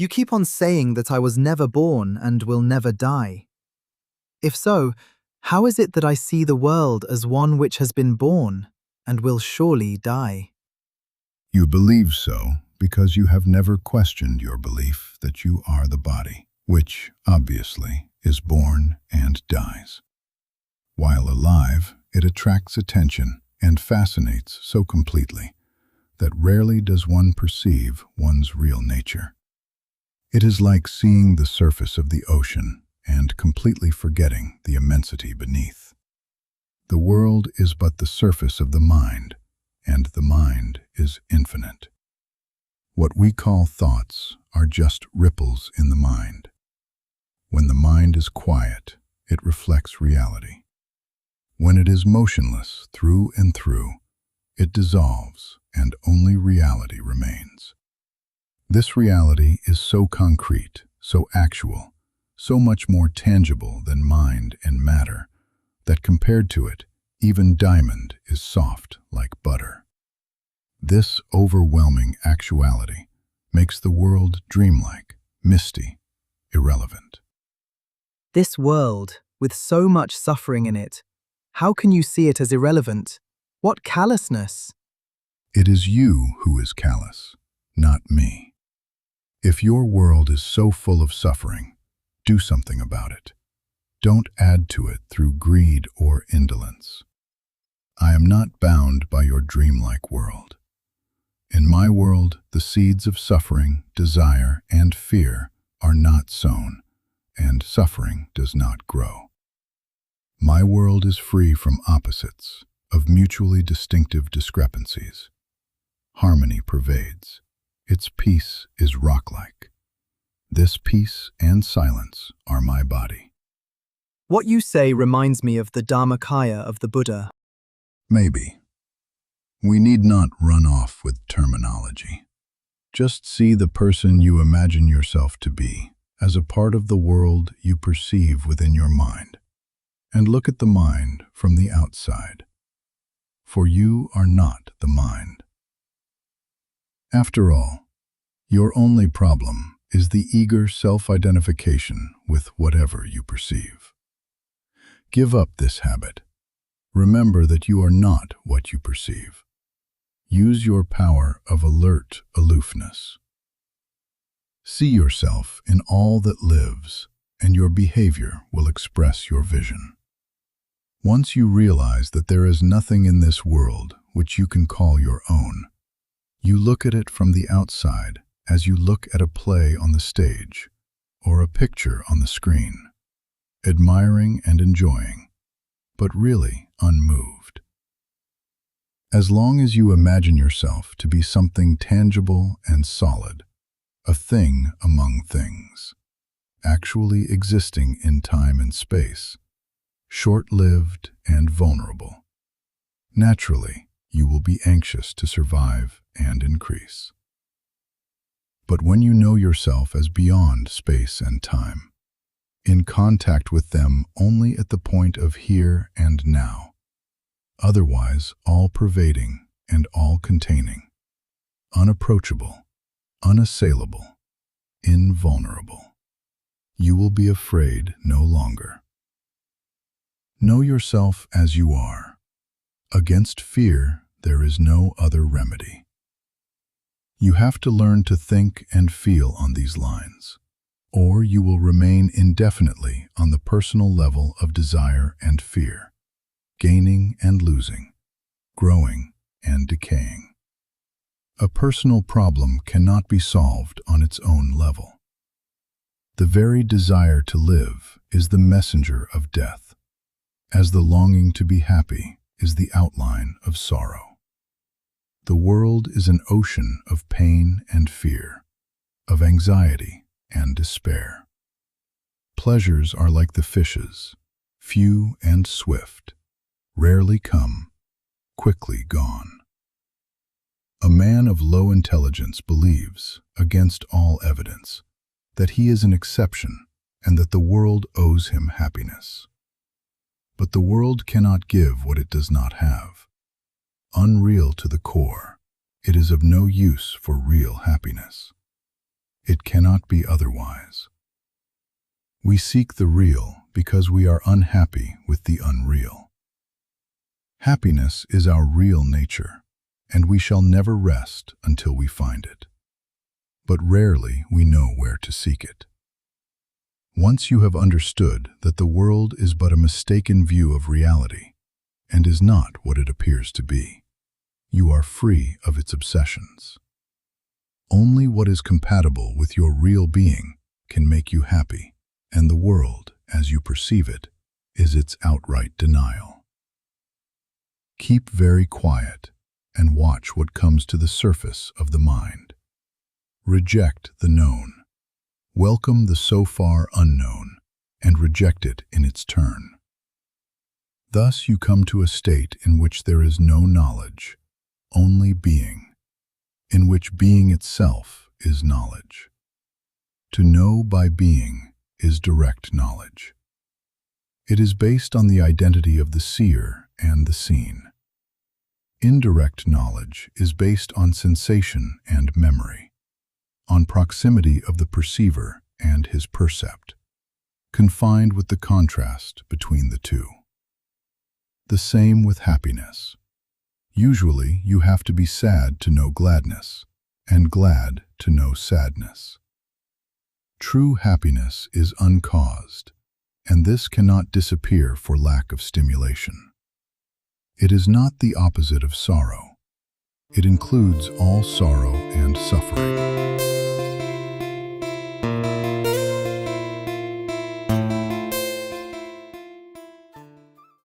You keep on saying that I was never born and will never die. If so, how is it that I see the world as one which has been born and will surely die? You believe so because you have never questioned your belief that you are the body, which, obviously, is born and dies. While alive, it attracts attention and fascinates so completely that rarely does one perceive one's real nature. It is like seeing the surface of the ocean and completely forgetting the immensity beneath. The world is but the surface of the mind, and the mind is infinite. What we call thoughts are just ripples in the mind. When the mind is quiet, it reflects reality. When it is motionless through and through, it dissolves and only reality remains. This reality is so concrete, so actual, so much more tangible than mind and matter, that compared to it, even diamond is soft like butter. This overwhelming actuality makes the world dreamlike, misty, irrelevant. This world, with so much suffering in it, how can you see it as irrelevant? What callousness! It is you who is callous, not me. If your world is so full of suffering, do something about it. Don't add to it through greed or indolence. I am not bound by your dreamlike world. In my world, the seeds of suffering, desire, and fear are not sown, and suffering does not grow. My world is free from opposites, of mutually distinctive discrepancies. Harmony pervades. Its peace is rock-like. This peace and silence are my body. What you say reminds me of the Dharmakaya of the Buddha. Maybe. We need not run off with terminology. Just see the person you imagine yourself to be as a part of the world you perceive within your mind, and look at the mind from the outside. For you are not the mind. After all, your only problem is the eager self-identification with whatever you perceive. Give up this habit. Remember that you are not what you perceive. Use your power of alert aloofness. See yourself in all that lives, and your behavior will express your vision. Once you realize that there is nothing in this world which you can call your own, you look at it from the outside as you look at a play on the stage or a picture on the screen, admiring and enjoying, but really unmoved. As long as you imagine yourself to be something tangible and solid, a thing among things, actually existing in time and space, short-lived and vulnerable, naturally you will be anxious to survive and increase. But when you know yourself as beyond space and time, in contact with them only at the point of here and now, otherwise all-pervading and all-containing, unapproachable, unassailable, invulnerable, you will be afraid no longer. Know yourself as you are. Against fear, there is no other remedy. You have to learn to think and feel on these lines, or you will remain indefinitely on the personal level of desire and fear, gaining and losing, growing and decaying. A personal problem cannot be solved on its own level. The very desire to live is the messenger of death, as the longing to be happy is the outline of sorrow. The world is an ocean of pain and fear, of anxiety and despair. Pleasures are like the fishes, few and swift, rarely come, quickly gone. A man of low intelligence believes, against all evidence, that he is an exception and that the world owes him happiness. But the world cannot give what it does not have. Unreal to the core, it is of no use for real happiness. It cannot be otherwise. We seek the real because we are unhappy with the unreal. Happiness is our real nature, and we shall never rest until we find it. But rarely we know where to seek it. Once you have understood that the world is but a mistaken view of reality, and is not what it appears to be, you are free of its obsessions. Only what is compatible with your real being can make you happy, and the world, as you perceive it, is its outright denial. Keep very quiet and watch what comes to the surface of the mind. Reject the known. Welcome the so far unknown, and reject it in its turn. Thus you come to a state in which there is no knowledge, only being, in which being itself is knowledge. To know by being is direct knowledge. It is based on the identity of the seer and the seen. Indirect knowledge is based on sensation and memory, on proximity of the perceiver and his percept, confined with the contrast between the two. The same with happiness. Usually you have to be sad to know gladness, and glad to know sadness. True happiness is uncaused, and this cannot disappear for lack of stimulation. It is not the opposite of sorrow. It includes all sorrow and suffering.